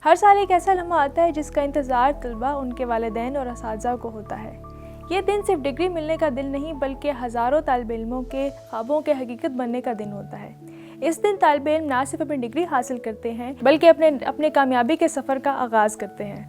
ہر سال ایک ایسا لمحہ آتا ہے جس کا انتظار طلبہ، ان کے والدین اور اساتذہ کو ہوتا ہے۔ یہ دن صرف ڈگری ملنے کا دن نہیں بلکہ ہزاروں طالب علموں کے خوابوں کے حقیقت بننے کا دن ہوتا ہے۔ اس دن طالب علم نہ صرف اپنی ڈگری حاصل کرتے ہیں بلکہ اپنے کامیابی کے سفر کا آغاز کرتے ہیں۔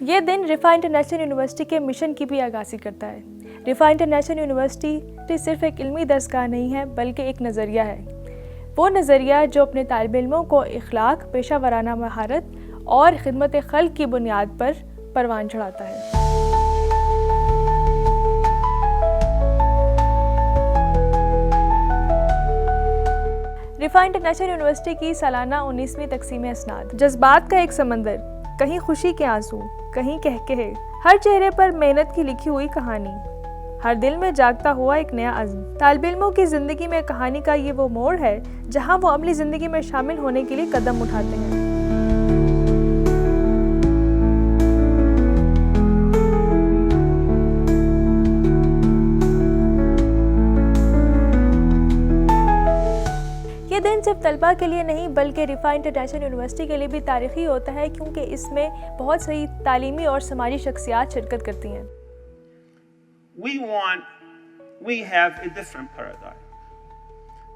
یہ دن رفاح انٹرنیشنل یونیورسٹی کے مشن کی بھی عکاسی کرتا ہے۔ رفاح انٹرنیشنل یونیورسٹی صرف ایک علمی درس گاہ نہیں ہے بلکہ ایک نظریہ ہے، وہ نظریہ جو اپنے طالب علموں کو اخلاق، پیشہ ورانہ مہارت اور خدمت خلق کی بنیاد پر پروان چڑھاتا ہے۔ رفاح انٹرنیشنل یونیورسٹی کی سالانہ 19ویں تقسیم اسناد، جذبات کا ایک سمندر، کہیں خوشی کے آنسو، کہیں کہکہے، ہر چہرے پر محنت کی لکھی ہوئی کہانی، ہر دل میں جاگتا ہوا ایک نیا عزم۔ طالب علموں کی زندگی میں کہانی کا یہ وہ موڑ ہے جہاں وہ عملی زندگی میں شامل ہونے کے لیے قدم اٹھاتے ہیں۔ یہ دن صرف طلباء کے لیے نہیں بلکہ رفاح انٹرنیشنل یونیورسٹی کے لیے بھی تاریخی ہوتا ہے کیونکہ اس میں بہت سی تعلیمی اور سماجی شخصیات شرکت کرتی ہیں۔ We have a different paradigm.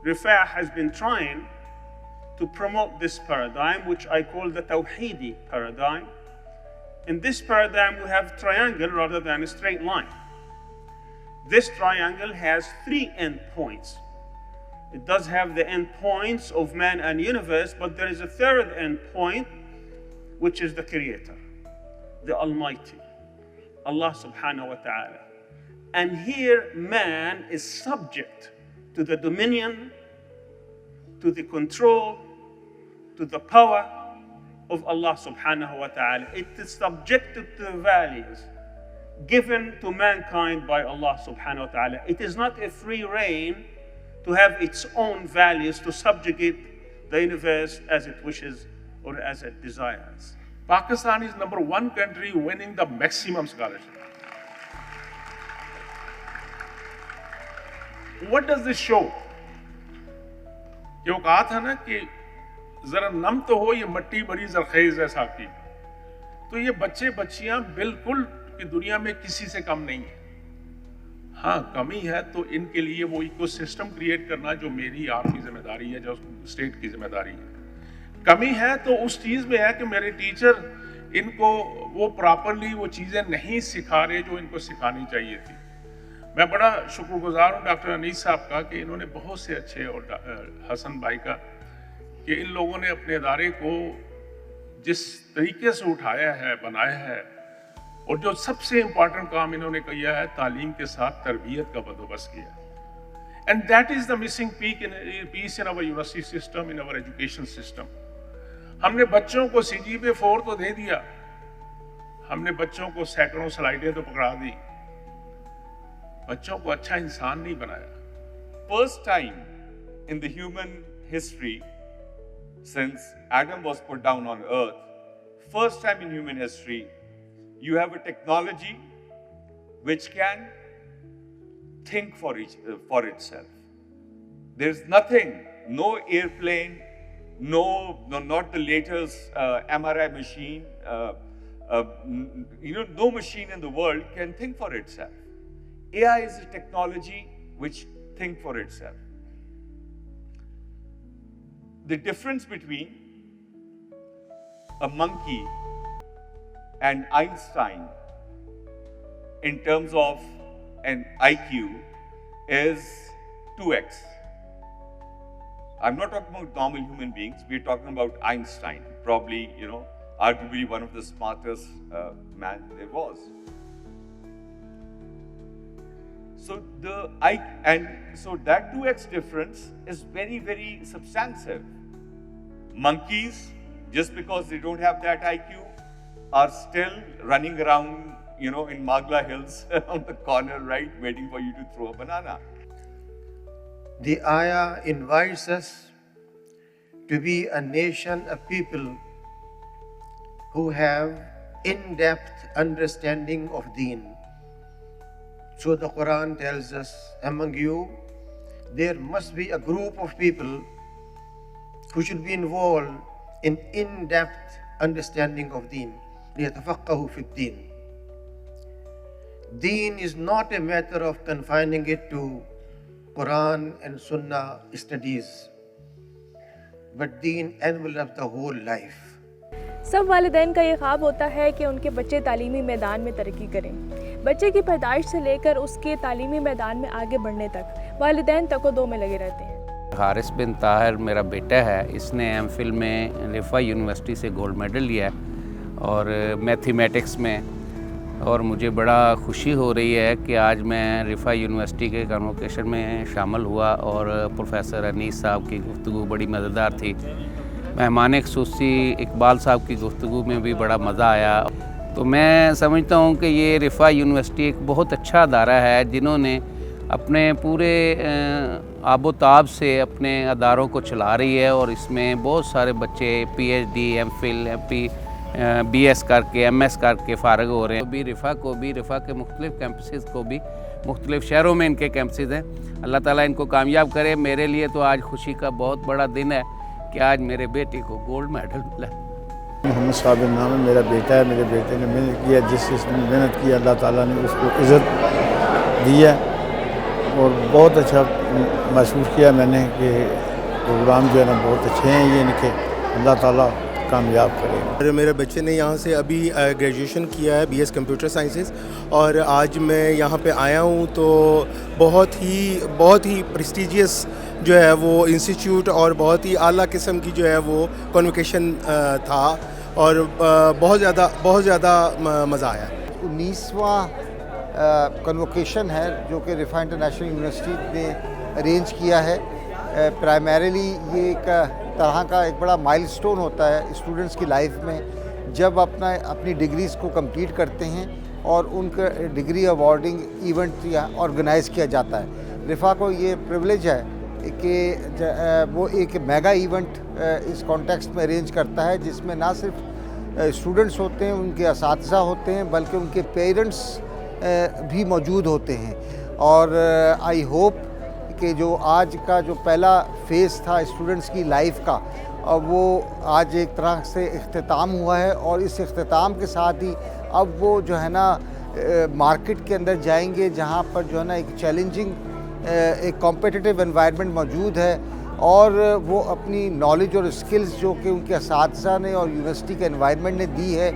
Rifah has been trying to promote this paradigm, which I call the Tawheedi paradigm. In this paradigm, we have triangle rather than a straight line. This triangle has 3 endpoints. It does have the endpoints of man and universe, but there is a third endpoint, which is the Creator, the Almighty, Allah subhanahu wa ta'ala. And here man is subject to the dominion, to the control, to the power of Allah subhanahu wa ta'ala. It is subjected to the values given to mankind by Allah subhanahu wa ta'ala. It is not a free reign to have its own values, to subjugate the universe as it wishes or as it desires. Pakistan is number 1 country winning the maximum scholarship. What does this show? یہ وہ کہا تھا نا کہ ذرا نم تو ہو یہ مٹی بڑی زرخیز ہے ساقی، تو یہ بچے بچیاں بالکل دنیا میں کسی سے کم نہیں ہیں۔ ہاں کمی ہے تو ان کے لیے وہ ایکو سسٹم کریٹ کرنا جو میری آپ کی ذمہ داری ہے، جو اسٹیٹ کی ذمہ داری ہے۔ کمی ہے تو اس چیز میں ہے کہ میرے ٹیچر ان کو وہ پراپرلی وہ چیزیں نہیں سکھا رہے جو ان کو سکھانی چاہیے تھی۔ میں بڑا شکر گزار ہوں ڈاکٹر انیس صاحب کا کہ انہوں نے بہت سے اچھے، اور حسن بھائی کا، کہ ان لوگوں نے اپنے ادارے کو جس طریقے سے اٹھایا ہے، بنایا ہے، اور جو سب سے امپورٹنٹ کام انہوں نے کیا ہے تعلیم کے ساتھ تربیت کا بندوبست کیا۔ And that is the missing piece in our university system, in our education system. ہم نے بچوں کو CGPA 4 تو دے دیا، ہم نے بچوں کو سینکڑوں سلائیڈیں تو پکڑا دی، بچوں کو اچھا انسان نہیں بنایا۔ First time in the human history since Adam was put down on earth, first time in human history, you have a technology which can think for itself. There's nothing, no airplane, not the latest MRI machine, no machine in the world can think for itself. AI is a technology which thinks for itself. The difference between a monkey and Einstein in terms of an IQ is 2x. I'm not talking about normal human beings. We're talking about Einstein, probably, arguably one of the smartest man there was. So that 2x difference is very, very substantive. Monkeys, just because they don't have that IQ, are still running around, in Magla Hills on the corner, right, waiting for you to throw a banana. The ayah invites us to be a nation of people who have in-depth understanding of Deen. So the Quran tells us, among you, there must be a group of people who should be involved in in-depth understanding of deen. لِيَتَفَقَّهُ فِي الدِّينِ. Deen is not a matter of confining it to Quran and Sunnah studies, but deen envelops the whole life. سب والدین کا یہ خواب ہوتا ہے کہ ان کے بچے تعلیمی میدان میں ترقی کریں. بچے کی پیدائش سے لے کر اس کے تعلیمی میدان میں آگے بڑھنے تک والدین تک و دو میں لگے رہتے ہیں. حارث بن طاہر میرا بیٹا ہے. اس نے ایم فل میں رفاع یونیورسٹی سے گولڈ میڈل لیا ہے اور میتھمیٹکس میں, اور مجھے بڑا خوشی ہو رہی ہے کہ آج میں رفاع یونیورسٹی کے کنوکیشن میں شامل ہوا اور پروفیسر انیس صاحب کی گفتگو بڑی مزیدار تھی. مہمان خصوصی اقبال صاحب کی گفتگو میں بھی بڑا مزہ آیا. تو میں سمجھتا ہوں کہ یہ رفاع یونیورسٹی ایک بہت اچھا ادارہ ہے جنہوں نے اپنے پورے آب و تاب سے اپنے اداروں کو چلا رہی ہے, اور اس میں بہت سارے بچے P H D, M Phil, M P, B S کر کے, ایم ایس کر کے فارغ ہو رہے ہیں. رفاع کے مختلف کیمپسز کو بھی مختلف شہروں میں ان کے کیمپسز ہیں. اللہ تعالیٰ ان کو کامیاب کرے. میرے لیے تو آج خوشی کا بہت بڑا دن ہے کہ آج میرے بیٹے کو گولڈ میڈل ملا. محمد صابر نام ہے, میرا بیٹا ہے. میرے بیٹے نے محنت کیا, جس چیز نے محنت کی اللہ تعالیٰ نے اس کو عزت دی ہے, اور بہت اچھا محسوس کیا میں نے کہ پروگرام جو ہے نا بہت اچھے ہیں یہ ان کے. اللہ تعالیٰ کامیاب کرے. میرے بچے نے یہاں سے ابھی گریجویشن کیا ہے BS کمپیوٹر سائنسز, اور آج میں یہاں پہ آیا ہوں تو بہت ہی پریسٹیجیس جو ہے وہ انسٹیٹیوٹ اور بہت ہی اعلیٰ قسم کی جو ہے وہ کنوکیشن تھا, اور بہت زیادہ مزہ آیا. 19واں کنوکیشن ہے جو کہ رفاع انٹرنیشنل یونیورسٹی نے ارینج کیا ہے. پرائمریلی یہ ایک طرح کا ایک بڑا مائل سٹون ہوتا ہے اسٹوڈنٹس کی لائف میں, جب اپنی ڈگریز کو کمپلیٹ کرتے ہیں اور ان کا ڈگری ایوارڈنگ ایونٹ آرگنائز کیا جاتا ہے. رفاع کو یہ پریولیج ہے کہ وہ ایک میگا ایونٹ اس کانٹیکسٹ میں ارینج کرتا ہے, جس میں نہ صرف اسٹوڈنٹس ہوتے ہیں, ان کے اساتذہ ہوتے ہیں, بلکہ ان کے پیرنٹس بھی موجود ہوتے ہیں. اور آئی ہوپ کہ جو آج کا جو پہلا فیز تھا اسٹوڈنٹس کی لائف کا, وہ آج ایک طرح سے اختتام ہوا ہے, اور اس اختتام کے ساتھ ہی اب وہ جو ہے نا مارکیٹ کے اندر جائیں گے, جہاں پر جو ہے نا ایک چیلنجنگ ایک کمپیٹیٹیو انوائرمنٹ موجود ہے, اور وہ اپنی نالج اور اسکلز جو کہ ان کے اساتذہ نے اور یونیورسٹی کے انوائرمنٹ نے دی ہے,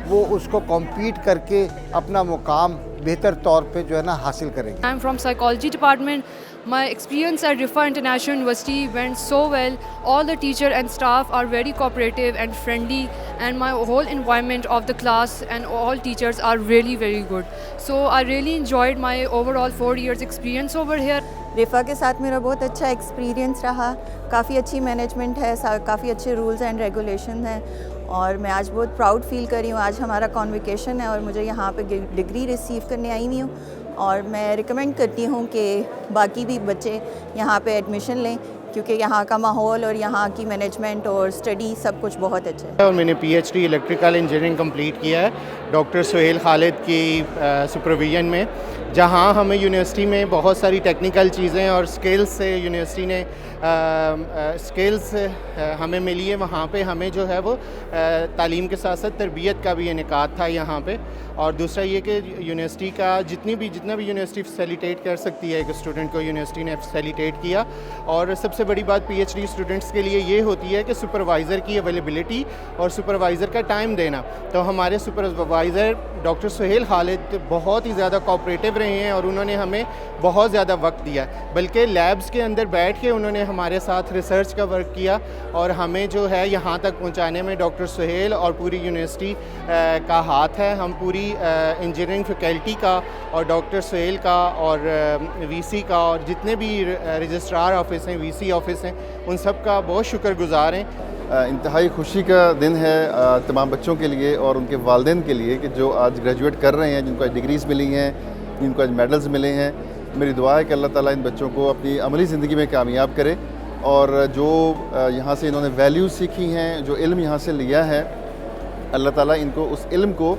وہ اس کو کمپیٹ کر کے اپنا مقام بہتر طور پہ جو ہے نا حاصل کریں گے. I am from psychology department. My experience at Riffa International University went so well. All the teacher and staff are very cooperative and friendly, and my whole environment of the class and all teachers are really very good. So I really enjoyed my overall 4 years experience over here. رفاع کے ساتھ میرا بہت اچھا experience رہا. کافی اچھی management ہے, کافی اچھے rules and regulation ہیں, اور میں آج بہت پراؤڈ فیل کر رہی ہوں. آج ہمارا کانوکیشن ہے اور مجھے یہاں پہ ڈگری ریسیو کرنے آئی ہوئی ہوں, اور میں ریکمینڈ کرتی ہوں کہ باقی بھی بچے یہاں پہ ایڈمیشن لیں, کیونکہ یہاں کا ماحول اور یہاں کی مینجمنٹ اور اسٹڈی سب کچھ بہت اچھا ہے. اور میں نے PhD الیکٹریکل انجینئرنگ کمپلیٹ کیا ہے ڈاکٹر سہیل خالد کی سپرویژن میں, جہاں ہمیں یونیورسٹی میں بہت ساری ٹیکنیکل چیزیں اور اسکلس سے یونیورسٹی نے اسکلس ہمیں ملی ہے. وہاں پہ ہمیں جو ہے وہ تعلیم کے ساتھ ساتھ تربیت کا بھی انعقاد تھا یہاں پہ. اور دوسرا یہ کہ یونیورسٹی کا جتنا بھی یونیورسٹی فیسیلیٹیٹ کر سکتی ہے ایک اسٹوڈنٹ کو, یونیورسٹی نے فیسیلیٹیٹ کیا. اور سب سے بڑی بات PhD اسٹوڈنٹس کے لیے یہ ہوتی ہے کہ سپروائزر کی اویلیبلٹی اور سپروائزر کا ٹائم دینا. تو ہمارے سپروائزر ڈاکٹر سہیل خالد بہت ہی زیادہ کوآپریٹیو رہے ہیں, اور انہوں نے ہمیں بہت زیادہ وقت دیا, بلکہ لیبس کے اندر بیٹھ کے انہوں نے ہمارے ساتھ ریسرچ کا ورک کیا, اور ہمیں جو ہے یہاں تک پہنچانے میں ڈاکٹر سہیل اور پوری یونیورسٹی کا ہاتھ ہے. ہم پوری انجینئرنگ فیکلٹی کا اور ڈاکٹر سہیل کا اور VC کا اور جتنے بھی رجسٹرار آفس ہیں, VC آفس ہیں, ان سب کا بہت شکر گزار ہیں. انتہائی خوشی کا دن ہے تمام بچوں کے لیے اور ان کے والدین کے لیے کہ جو آج گریجویٹ کر رہے ہیں, جن کو آج ڈگریز ملی ہیں, جن کو آج میڈلز ملے ہیں. میری دعا ہے کہ اللہ تعالیٰ ان بچوں کو اپنی عملی زندگی میں کامیاب کرے, اور جو یہاں سے انہوں نے ویلیوز سیکھی ہیں, جو علم یہاں سے لیا ہے, اللہ تعالیٰ ان کو اس علم کو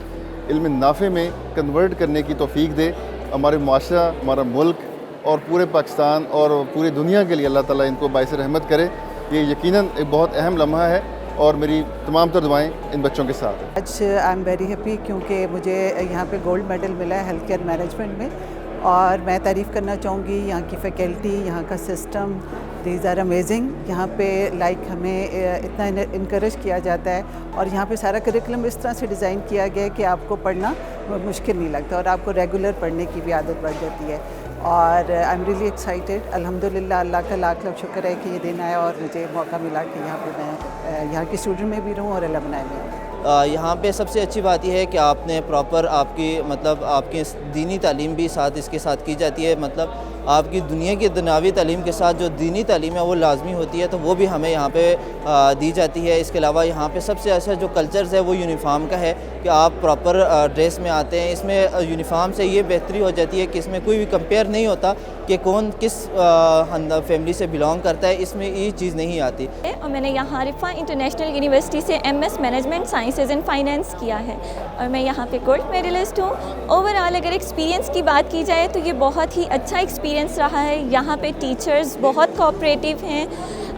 علم نافع میں کنورٹ کرنے کی توفیق دے. ہمارے معاشرہ, ہمارا ملک اور پورے پاکستان اور پوری دنیا کے لیے اللہ تعالیٰ ان کو باعث رحمت کرے. یہ یقیناً ایک بہت اہم لمحہ ہے اور میری تمام تر دعائیں ان بچوں کے ساتھ ہیں. آج آئی ایم ویری ہیپی کیونکہ مجھے یہاں پہ گولڈ میڈل ملا ہے ہیلتھ کیئر مینجمنٹ میں، اور میں تعریف کرنا چاہوں گی یہاں کی فیکلٹی، یہاں کا سسٹم، دیز آر امیزنگ. یہاں پہ ہمیں اتنا انکریج کیا جاتا ہے، اور یہاں پہ سارا کریکولم اس طرح سے ڈیزائن کیا گیا ہے کہ آپ کو پڑھنا مشکل نہیں لگتا، اور آپ کو ریگولر پڑھنے کی بھی عادت بڑھ جاتی ہے. اور آئی ایم ریئلی ایکسائٹیڈ. الحمدللہ اللہ کا لاکھ لاکھ شکر ہے کہ یہ دن آیا اور مجھے موقع ملا کہ یہاں پہ میں یہاں کی اسٹوڈنٹ میں بھی رہوں اور المنائی میں ہوں. یہاں پہ سب سے اچھی بات یہ ہے کہ آپ نے پراپر آپ کی دینی تعلیم بھی اس کے ساتھ کی جاتی ہے. مطلب آپ کی دنیا کی دنیاوی تعلیم کے ساتھ جو دینی تعلیم ہے وہ لازمی ہوتی ہے، تو وہ بھی ہمیں یہاں پہ دی جاتی ہے. اس کے علاوہ یہاں پہ سب سے اچھا جو کلچرز ہے وہ یونیفارم کا ہے کہ آپ پراپر ڈریس میں آتے ہیں. اس میں یونیفارم سے یہ بہتری ہو جاتی ہے کہ اس میں کوئی بھی کمپیئر نہیں ہوتا کہ کون کس فیملی سے بلانگ کرتا ہے، اس میں یہ چیز نہیں آتی. اور میں نے یہاں رفا انٹرنیشنل یونیورسٹی سے MS management sciences and finance کیا ہے، اور میں یہاں پہ گولڈ میڈلسٹ ہوں. اوور آل اگر ایکسپیرینس کی بات کی جائے تو یہ بہت ہی اچھا ایکسپیرینس رہا ہے. یہاں پہ ٹیچرز بہت کوآپریٹیو ہیں،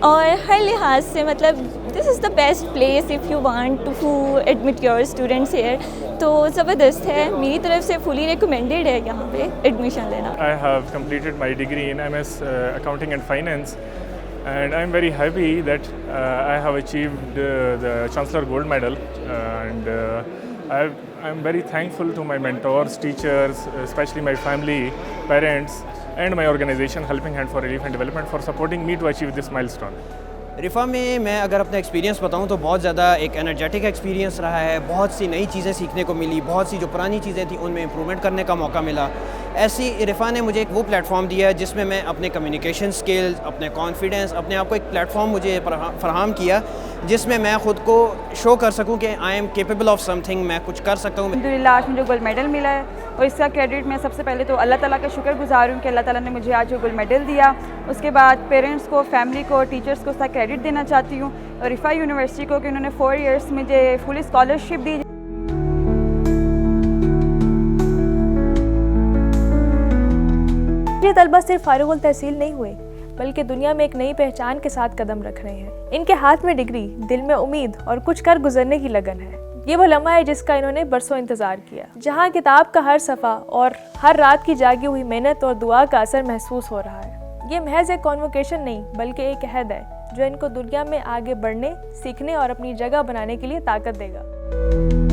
اور ہر لحاظ سے مطلب this is the best place if you want to admit your students here. تو زبردست ہے، میری طرف سے فلی ریکمینڈیڈ ہے یہاں پہ ایڈمیشن لینا. I have completed my degree in MS Accounting and Finance, and I'm very happy that I have achieved the Chancellor Gold Medal, and I'm very thankful to my mentors, teachers, especially my family, parents, and my organization Helping Hand for Relief and Development for supporting me to achieve this milestone. رفا میں اگر اپنا experience بتاؤں تو بہت زیادہ ایک energetic experience رہا ہے. بہت سی نئی چیزیں سیکھنے کو ملی، بہت سی جو پرانی چیزیں تھیں ان میں امپرومنٹ کرنے کا موقع ملا. ایسی رفا نے مجھے ایک وہ پلیٹ فارم دیا ہے جس میں اپنے کمیونیکیشن سکلز، اپنے کانفیڈنس، اپنے آپ کو ایک پلیٹ فارم مجھے فراہم کیا جس میں خود کو شو کر سکوں کہ I am capable of some thing, میں کچھ کر سکتا ہوں. الحمدللہ آج مجھے گولڈ میڈل ملا ہے، اور اس کا کریڈٹ میں سب سے پہلے تو اللہ تعالیٰ کا شکر گزار ہوں کہ اللہ تعالیٰ نے مجھے آج گولڈ میڈل دیا. اس کے بعد پیرنٹس کو، فیملی کو، ٹیچرس کو اس کا کریڈٹ دینا چاہتی ہوں، اور رفا یونیورسٹی کو کہ انہوں نے 4 ایئرس مجھے فل اسکالرشپ دی. یہ طلبہ صرف فارغ التحصیل نہیں ہوئے بلکہ دنیا میں ایک نئی پہچان کے ساتھ قدم رکھ رہے ہیں. ان کے ہاتھ میں ڈگری، دل میں امید اور کچھ کر گزرنے کی لگن ہے. یہ وہ لمحہ ہے جس کا انہوں نے برسوں انتظار کیا، جہاں کتاب کا ہر صفحہ اور ہر رات کی جاگی ہوئی محنت اور دعا کا اثر محسوس ہو رہا ہے. یہ محض ایک کنووکیشن نہیں بلکہ ایک عہد ہے جو ان کو دنیا میں آگے بڑھنے، سیکھنے اور اپنی جگہ بنانے کے لیے طاقت دے گا.